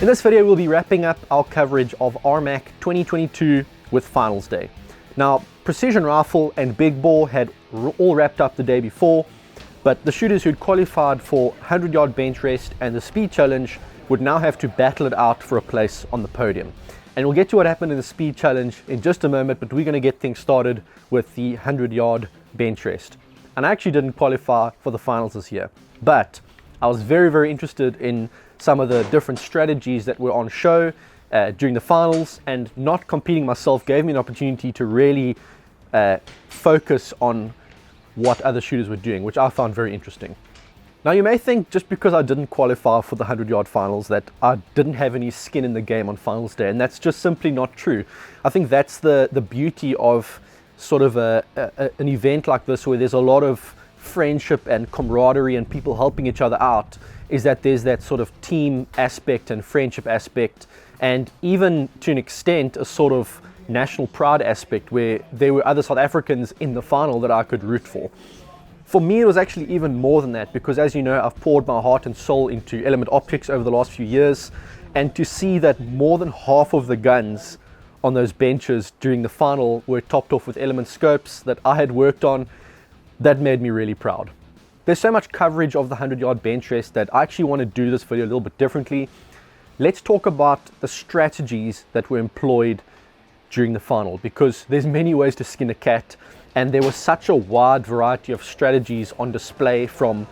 In this video, we'll be wrapping up our coverage of RMAC 2022 with finals day. Now, precision rifle and big bore had all wrapped up the day before, but the shooters who'd qualified for 100-yard bench rest and the speed challenge would now have to battle it out for a place on the podium. And we'll get to what happened in the speed challenge in just a moment, but we're going to get things started with the 100-yard bench rest. And I actually didn't qualify for the finals this year, but I was very interested in some of the different strategies that were on show during the finals, and not competing myself gave me an opportunity to really focus on what other shooters were doing, which I found very interesting. Now, you may think just because I didn't qualify for the 100-yard finals that I didn't have any skin in the game on finals day, and that's just simply not true. I think that's the beauty of sort of an event like this, where there's a lot of friendship and camaraderie and people helping each other out, is that there's that sort of team aspect and friendship aspect, and even to an extent a sort of national pride aspect where there were other South Africans in the final that I could root for. For me, it was actually even more than that, because as you know, I've poured my heart and soul into Element Optics over the last few years, and to see that more than half of the guns on those benches during the final were topped off with Element scopes that I had worked on, that made me really proud. There's so much coverage of the 100-yard bench rest that I actually want to do this video a little bit differently. Let's talk about the strategies that were employed during the final, because there's many ways to skin a cat, and there was such a wide variety of strategies on display, from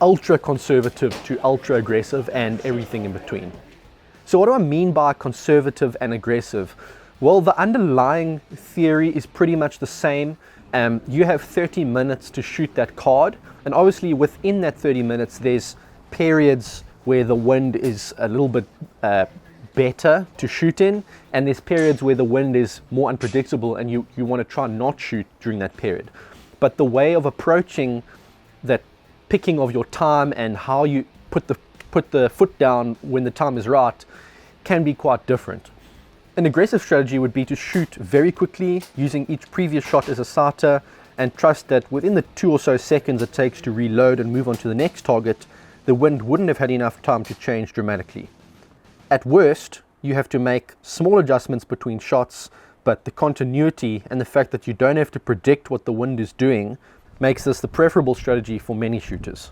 ultra conservative to ultra aggressive and everything in between. So what do I mean by conservative and aggressive? Well, the underlying theory is pretty much the same. You have 30 minutes to shoot that card, and obviously within that 30 minutes there's periods where the wind is a little bit better to shoot in, and there's periods where the wind is more unpredictable and you want to try not shoot during that period. But the way of approaching that picking of your time and how you put the foot down when the time is right can be quite different. An aggressive strategy would be to shoot very quickly, using each previous shot as a sighter, and trust that within the 2 or so seconds it takes to reload and move on to the next target, the wind wouldn't have had enough time to change dramatically. At worst, you have to make small adjustments between shots, but the continuity and the fact that you don't have to predict what the wind is doing makes this the preferable strategy for many shooters.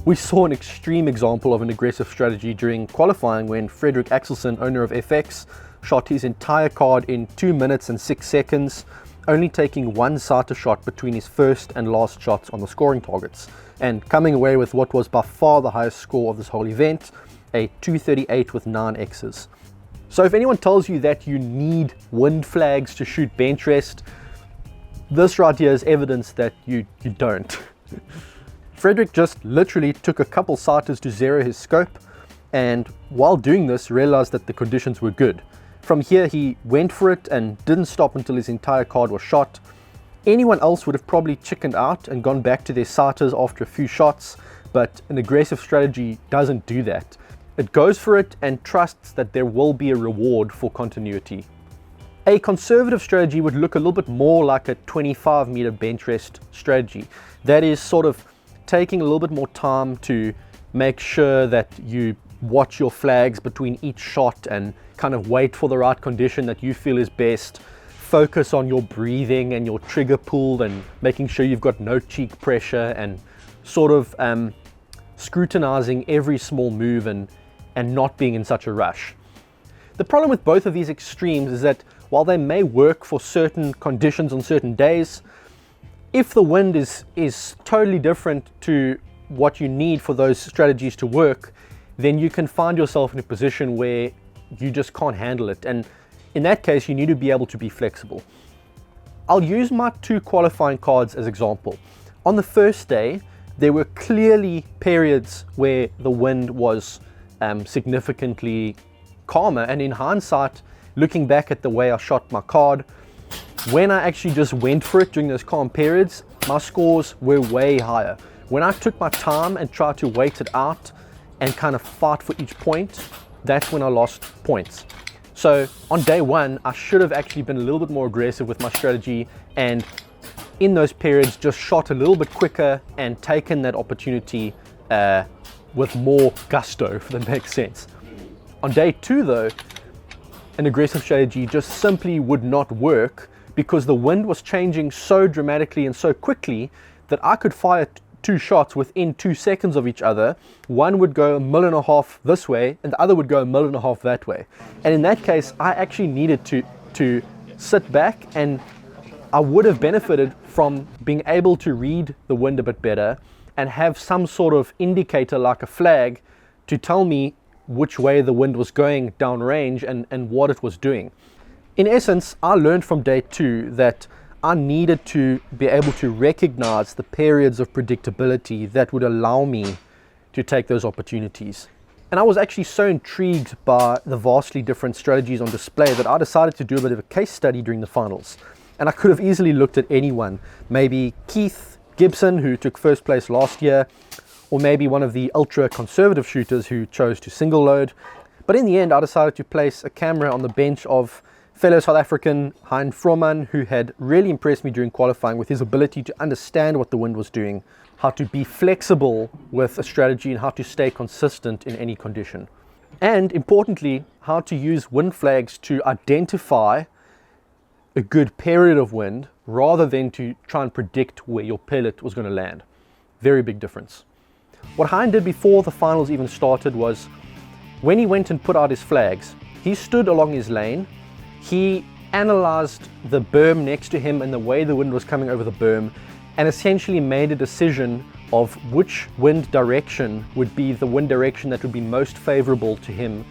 We saw an extreme example of an aggressive strategy during qualifying when Frederick Axelson, owner of FX, shot his entire card in 2 minutes and 6 seconds, only taking one sighter shot between his first and last shots on the scoring targets, and coming away with what was by far the highest score of this whole event, a 238 with 9 X's. So if anyone tells you that you need wind flags to shoot bench rest, this right here is evidence that you don't. Frederick just literally took a couple sighters to zero his scope, and while doing this realized that the conditions were good. From here he went for it and didn't stop until his entire card was shot. Anyone else would have probably chickened out and gone back to their sighters after a few shots, but an aggressive strategy doesn't do that. It goes for it and trusts that there will be a reward for continuity. A conservative strategy would look a little bit more like a 25-meter bench rest strategy. That is sort of taking a little bit more time to make sure that you watch your flags between each shot and kind of wait for the right condition that you feel is best. Focus on your breathing and your trigger pull and making sure you've got no cheek pressure, and sort of scrutinizing every small move and not being in such a rush. The problem with both of these extremes is that while they may work for certain conditions on certain days, if the wind is totally different to what you need for those strategies to work, then you can find yourself in a position where you just can't handle it. And in that case, you need to be able to be flexible. I'll use my 2 qualifying cards as example. On the first day, there were clearly periods where the wind was significantly calmer. And in hindsight, looking back at the way I shot my card, when I actually just went for it during those calm periods, my scores were way higher. When I took my time and tried to wait it out and kind of fight for each point, that's when I lost points. So on day 1, I should have actually been a little bit more aggressive with my strategy, and in those periods just shot a little bit quicker and taken that opportunity with more gusto, if that makes sense. On day 2 though, an aggressive strategy just simply would not work because the wind was changing so dramatically and so quickly that I could fire 2 shots within 2 seconds of each other. One would go 1.5 miles this way and the other would go 1.5 miles that way. And in that case, I actually needed to sit back, and I would have benefited from being able to read the wind a bit better and have some sort of indicator like a flag to tell me which way the wind was going downrange and what it was doing. In essence, I learned from day 2 that I needed to be able to recognize the periods of predictability that would allow me to take those opportunities. And I was actually so intrigued by the vastly different strategies on display that I decided to do a bit of a case study during the finals. And I could have easily looked at anyone, maybe Keith Gibson, who took first place last year, or maybe one of the ultra conservative shooters who chose to single load. But in the end, I decided to place a camera on the bench of fellow South African Hein Fromann, who had really impressed me during qualifying with his ability to understand what the wind was doing, how to be flexible with a strategy, and how to stay consistent in any condition. And importantly, how to use wind flags to identify a good period of wind rather than to try and predict where your pellet was going to land. Very big difference. What Hein did before the finals even started was, when he went and put out his flags, he stood along his lane, he analyzed the berm next to him and the way the wind was coming over the berm, and essentially made a decision of which wind direction would be the wind direction that would be most favorable to him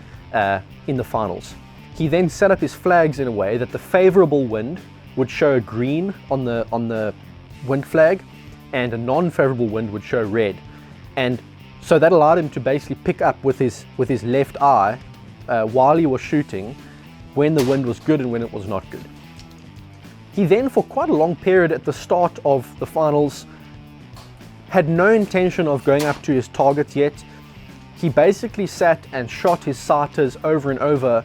in the finals. He then set up his flags in a way that the favorable wind would show a green on the wind flag and a non-favorable wind would show red. And so that allowed him to basically pick up with his left eye while he was shooting when the wind was good and when it was not good. He then, for quite a long period at the start of the finals, had no intention of going up to his target yet. He basically sat and shot his sighters over and over,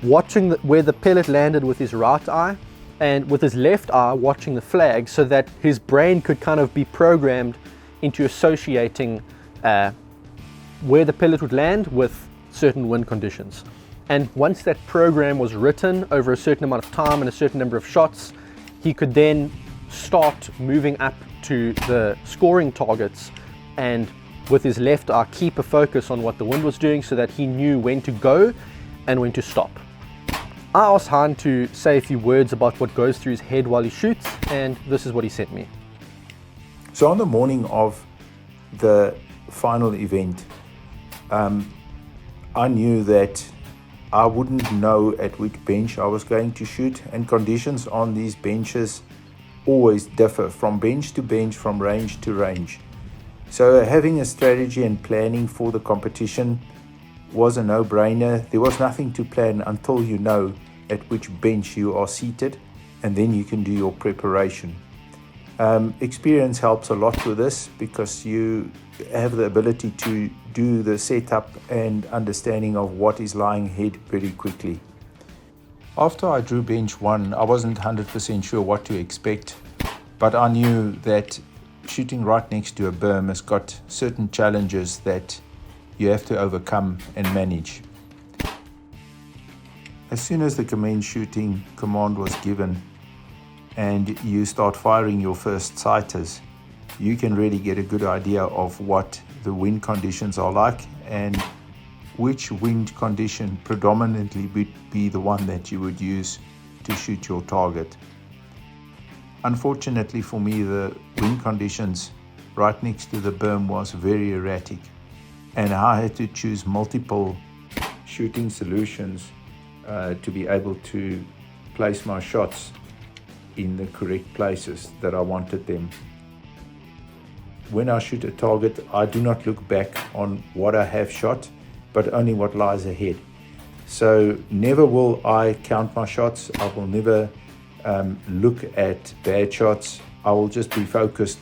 watching where the pellet landed with his right eye, and with his left eye watching the flag, so that his brain could kind of be programmed into associating where the pellet would land with certain wind conditions. And once that program was written over a certain amount of time and a certain number of shots, he could then start moving up to the scoring targets and with his left eye keep a focus on what the wind was doing so that he knew when to go and when to stop. I asked Hein to say a few words about what goes through his head while he shoots, and this is what he sent me. So on the morning of the final event, I knew that I wouldn't know at which bench I was going to shoot, and conditions on these benches always differ from bench to bench, from range to range. So having a strategy and planning for the competition was a no-brainer. There was nothing to plan until you know at which bench you are seated, and then you can do your preparation. Experience helps a lot with this because you have the ability to do the setup and understanding of what is lying ahead very quickly. After I drew bench 1, I wasn't 100% sure what to expect, but I knew that shooting right next to a berm has got certain challenges that you have to overcome and manage. As soon as the commence shooting command was given and you start firing your first sighters, you can really get a good idea of what the wind conditions are like and which wind condition predominantly would be the one that you would use to shoot your target. Unfortunately for me, the wind conditions right next to the berm was very erratic, and I had to choose multiple shooting solutions to be able to place my shots in the correct places that I wanted them. When I shoot a target, I do not look back on what I have shot, but only what lies ahead. So never will I count my shots. I will never look at bad shots. I will just be focused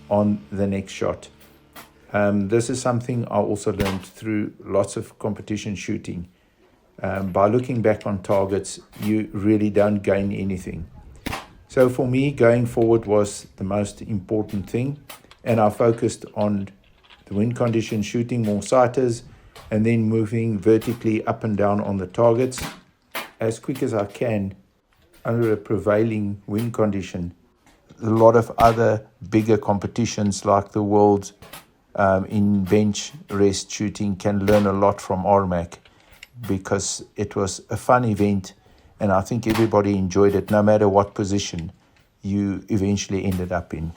on the next shot. This is something I also learned through lots of competition shooting. By looking back on targets, you really don't gain anything. So for me, going forward was the most important thing, and I focused on the wind conditions, shooting more sighters, and then moving vertically up and down on the targets as quick as I can under a prevailing wind condition. A lot of other bigger competitions like the Worlds in bench rest shooting can learn a lot from RMAC, because it was a fun event and I think everybody enjoyed it no matter what position you eventually ended up in.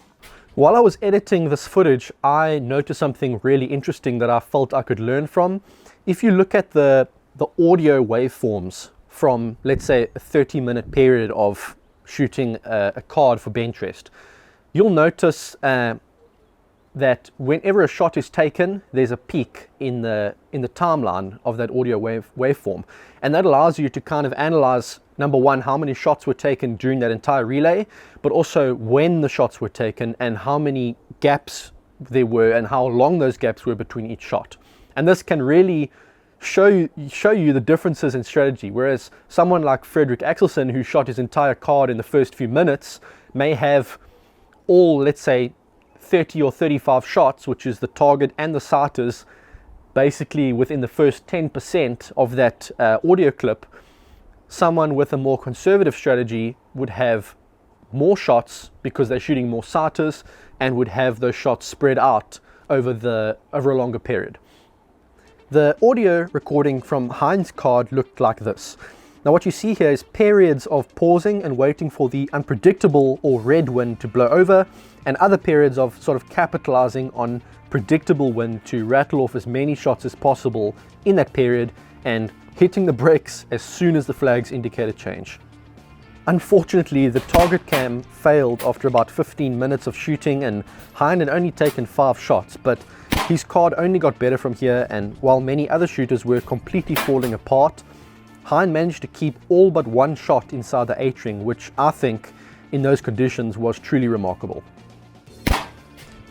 While I was editing this footage, I noticed something really interesting that I felt I could learn from. If you look at the audio waveforms from, let's say, a 30-minute period of shooting a card for bench rest, you'll notice that whenever a shot is taken, there's a peak in the timeline of that audio waveform, and that allows you to kind of analyze, number one, how many shots were taken during that entire relay, but also when the shots were taken and how many gaps there were and how long those gaps were between each shot. And this can really show you the differences in strategy. Whereas someone like Frederick Axelsen, who shot his entire card in the first few minutes, may have all, let's say, 30 or 35 shots, which is the target and the sighters, basically within the first 10% of that audio clip. Someone with a more conservative strategy would have more shots because they're shooting more sighters and would have those shots spread out over a longer period. The audio recording from Hein's card looked like this. Now what you see here is periods of pausing and waiting for the unpredictable or red wind to blow over, and other periods of sort of capitalizing on predictable wind to rattle off as many shots as possible in that period and hitting the brakes as soon as the flags indicate a change. Unfortunately, the target cam failed after about 15 minutes of shooting, and Hein had only taken 5 shots, but his card only got better from here, and while many other shooters were completely falling apart, Hein managed to keep all but 1 shot inside the 8-ring, which I think in those conditions was truly remarkable.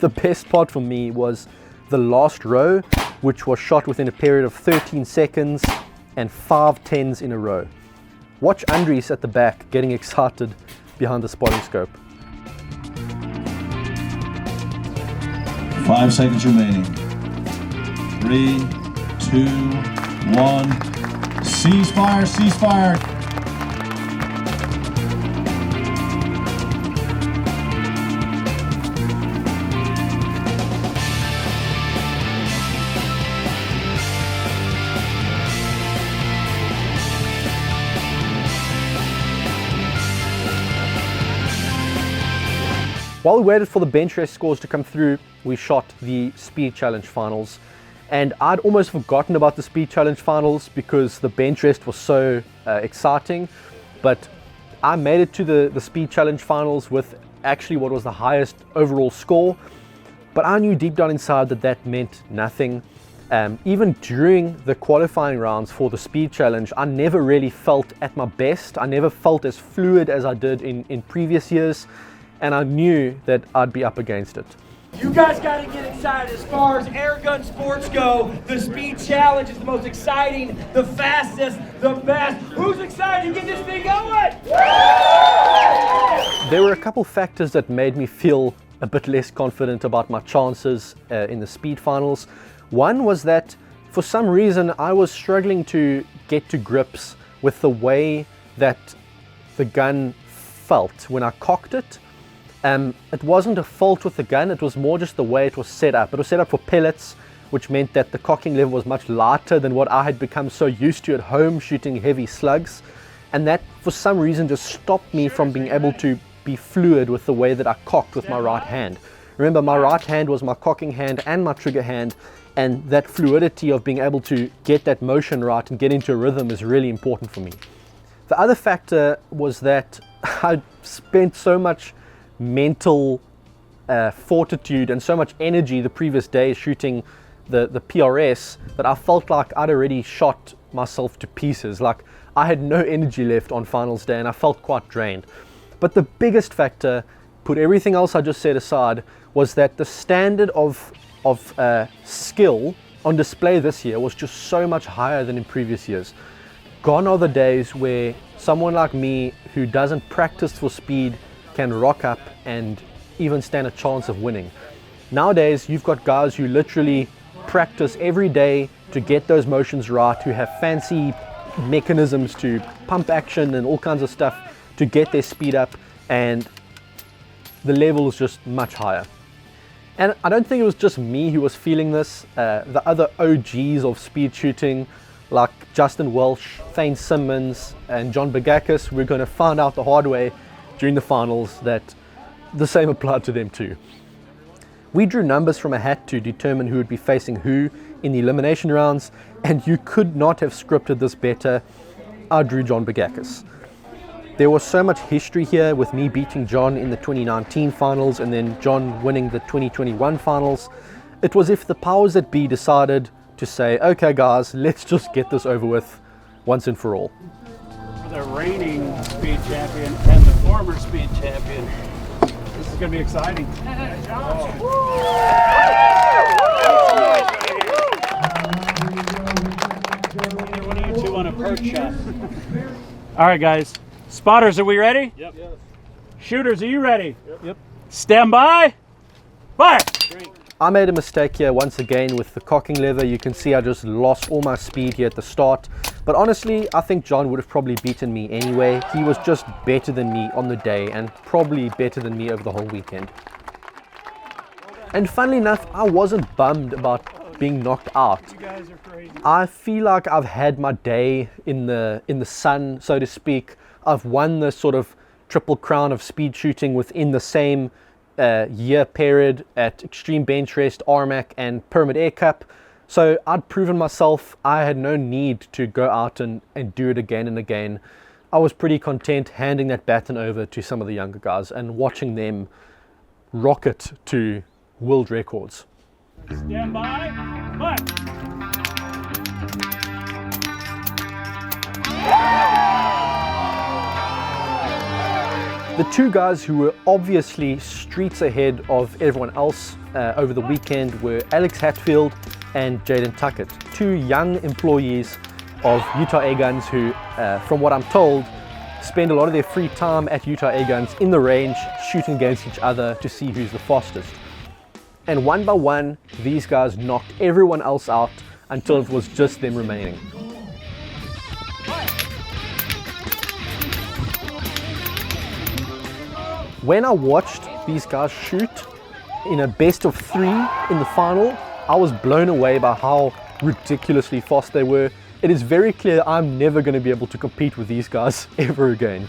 The best part for me was the last row, which was shot within a period of 13 seconds and 5 10s in a row. Watch Andries at the back getting excited behind the spotting scope. 5 seconds remaining. 3, 2, 1. Ceasefire, ceasefire. While we waited for the bench rest scores to come through, we shot the speed challenge finals. And I'd almost forgotten about the speed challenge finals because the bench rest was so exciting. But I made it to the speed challenge finals with actually what was the highest overall score. But I knew deep down inside that that meant nothing. Even during the qualifying rounds for the speed challenge, I never really felt at my best. I never felt as fluid as I did in previous years. And I knew that I'd be up against it. You guys got to get excited. As far as airgun sports go, the speed challenge is the most exciting, the fastest, the best. Who's excited to get this thing going? There were a couple factors that made me feel a bit less confident about my chances in the speed finals. One was that for some reason I was struggling to get to grips with the way that the gun felt when I cocked it. It wasn't a fault with the gun, it was more just the way it was set up. It was set up for pellets, which meant that the cocking level was much lighter than what I had become so used to at home shooting heavy slugs. And that, for some reason, just stopped me from being able to be fluid with the way that I cocked with my right hand. Remember, my right hand was my cocking hand and my trigger hand, and that fluidity of being able to get that motion right and get into a rhythm is really important for me. The other factor was that I spent so much mental fortitude and so much energy the previous day shooting the PRS that I felt like I'd already shot myself to pieces. Like I had no energy left on finals day and I felt quite drained. But the biggest factor, put everything else I just said aside, was that the standard of skill on display this year was just so much higher than in previous years. Gone are the days where someone like me who doesn't practice for speed can rock up and even stand a chance of winning. Nowadays, you've got guys who literally practice every day to get those motions right, who have fancy mechanisms to pump action and all kinds of stuff to get their speed up, and the level is just much higher. And I don't think it was just me who was feeling this. The other OGs of speed shooting, like Justin Welsh, Thane Simmons, and John Bagakis, we're going to find out the hard way during the finals that the same applied to them too. We drew numbers from a hat to determine who would be facing who in the elimination rounds, and you could not have scripted this better. I drew John Bagakis. There was so much history here with me beating John in the 2019 finals and then John winning the 2021 finals. It was if the powers that be decided to say, okay guys, let's just get this over with once and for all. For the reigning speed champion and the former speed champion, this is going to be exciting. Either one of you two want a perch shot. All right, guys. Spotters, are we ready? Yep. Shooters, are you ready? Yep. Stand by. Fire! I made a mistake here once again with the cocking lever. You can see I just lost all my speed here at the start. But honestly, I think John would have probably beaten me anyway. He was just better than me on the day and probably better than me over the whole weekend. And funnily enough, I wasn't bummed about being knocked out. You guys are crazy. I feel like I've had my day in the sun, so to speak. I've won this sort of triple crown of speed shooting within the same year period at Extreme Bench Rest, RMAC and Pyramid Air Cup. So I'd proven myself. I had no need to go out and do it again and again. I was pretty content handing that baton over to some of the younger guys and watching them rocket to world records. Stand by. Fire! The two guys who were obviously streets ahead of everyone else over the weekend were Alex Hatfield and Jaden Tuckett, two young employees of Utah Air Guns who, from what I'm told, spend a lot of their free time at Utah Air Guns in the range shooting against each other to see who's the fastest. And one by one, these guys knocked everyone else out until it was just them remaining. When I watched these guys shoot in a best of 3 in the final, I was blown away by how ridiculously fast they were. It is very clear I'm never going to be able to compete with these guys ever again.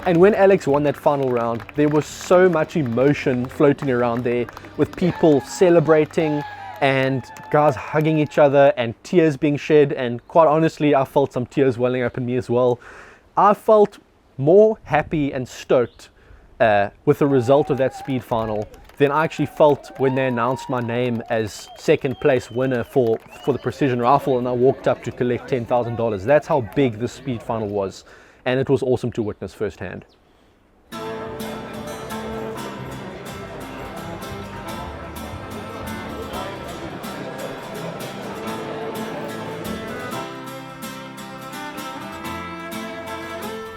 And when Alex won that final round, there was so much emotion floating around there with people celebrating and guys hugging each other and tears being shed. And quite honestly, I felt some tears welling up in me as well. I felt more happy and stoked with the result of that speed final than I actually felt when they announced my name as second place winner for the precision rifle and I walked up to collect $10,000. That's how big the speed final was. And it was awesome to witness firsthand.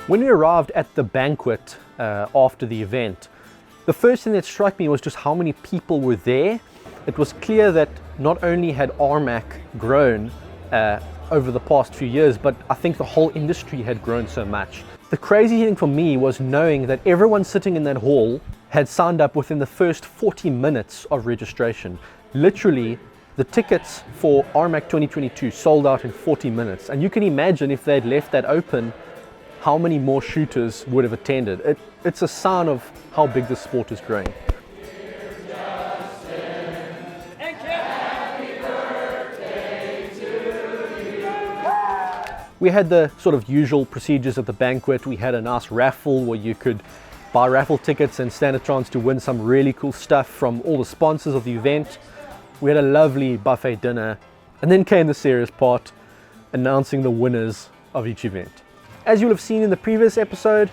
When we arrived at the banquet after the event, the first thing that struck me was just how many people were there. It was clear that not only had RMAC grown over the past few years, but I think the whole industry had grown so much. The crazy thing for me was knowing that everyone sitting in that hall had signed up within the first 40 minutes of registration. Literally, the tickets for RMAC 2022 sold out in 40 minutes. And you can imagine if they'd left that open, how many more shooters would have attended. It's a sign of how big the sport is growing. We had the sort of usual procedures at the banquet. We had a nice raffle where you could buy raffle tickets and stand a chance to win some really cool stuff from all the sponsors of the event. We had a lovely buffet dinner, and then came the serious part, announcing the winners of each event. As you'll have seen in the previous episode,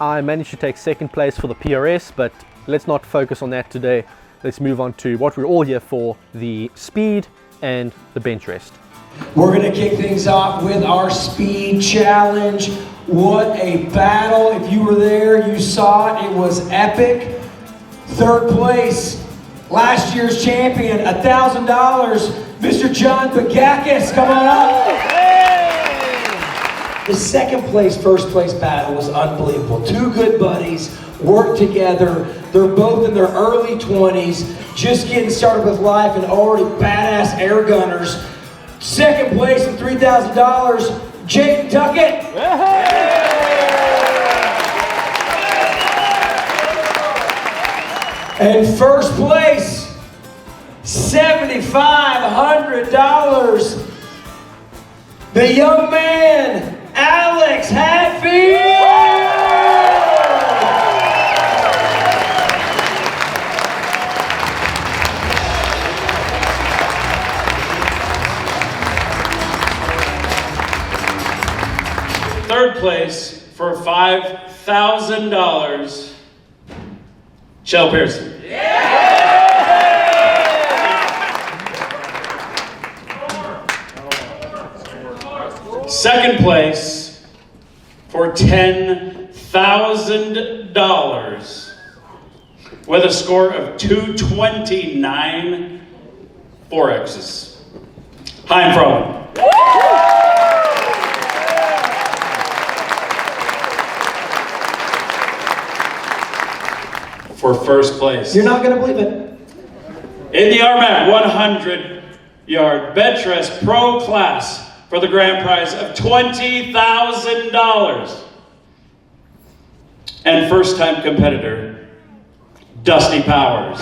I managed to take second place for the PRS, but let's not focus on that today. Let's move on to what we're all here for, the speed and the bench rest. We're going to kick things off with our speed challenge. What a battle. If you were there, you saw it. It was epic. Third place, last year's champion, $1,000, Mr. John Bagakis. Come on up. The second place, first place battle was unbelievable. Two good buddies worked together. They're both in their early 20s, just getting started with life and already badass air gunners. Second place and $3,000, Jake Duckett. And first place, $7,500, the young man, Alex Hatfield. Third place for $5,000, Shell Pearson. Second place for $10,000 with a score of 229 4Xs. Hein Fromann. For first place. You're not going to believe it. In the RMAC 100-yard bench rest pro class for the grand prize of $20,000. And first-time competitor, Dusty Powers.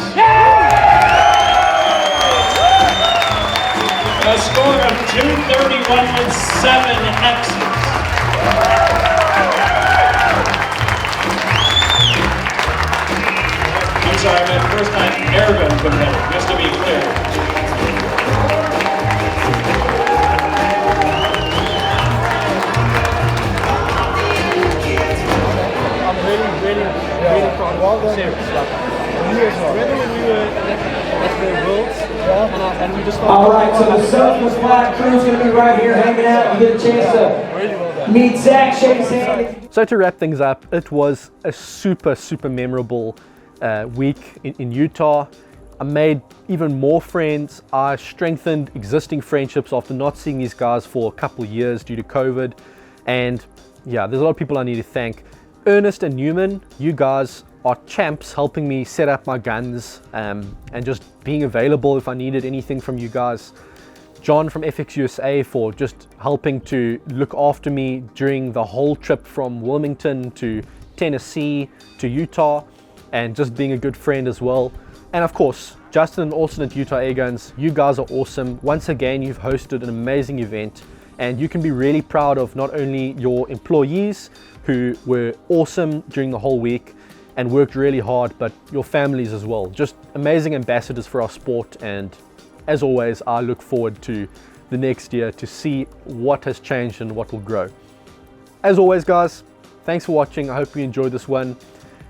A score of 231 with 7 X's. I'm sorry, I meant first-time airgun competitor, just to be clear. I'm really proud of serious stuff. Remember when we were at the Worlds and we just All right, so the Selfless Black crew's going to be right here hanging out. You get a chance to meet Zach, shake his hand. So to wrap things up, it was a super memorable week in Utah. I made even more friends. I strengthened existing friendships after not seeing these guys for a couple of years due to COVID. And yeah, there's a lot of people I need to thank. Ernest and Newman, you guys are champs, helping me set up my guns and just being available if I needed anything from you guys. John from FX USA for just helping to look after me during the whole trip from Wilmington to Tennessee to Utah, and just being a good friend as well. And of course, Justin and Austin at Utah Air Guns, you guys are awesome. Once again, you've hosted an amazing event, and you can be really proud of not only your employees who were awesome during the whole week and worked really hard, but your families as well. Just amazing ambassadors for our sport, and as always, I look forward to the next year to see what has changed and what will grow. As always, guys, thanks for watching. I hope you enjoyed this one.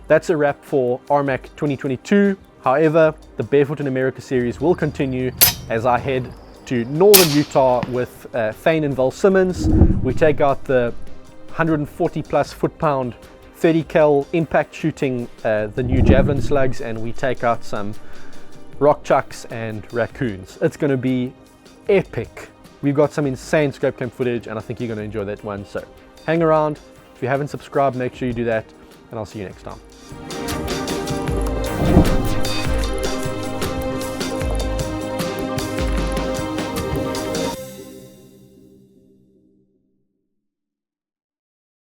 That's a wrap for RMAC 2022. However, the Barefoot in America series will continue as I head to northern Utah with Thane and Val Simmons. We take out the 140 plus foot-pound 30 cal impact shooting, the new javelin slugs, and we take out some rock chucks and raccoons. It's going to be epic. We've got some insane scope cam footage, and I think you're going to enjoy that one. So hang around. If you haven't subscribed, make sure you do that, and I'll see you next time.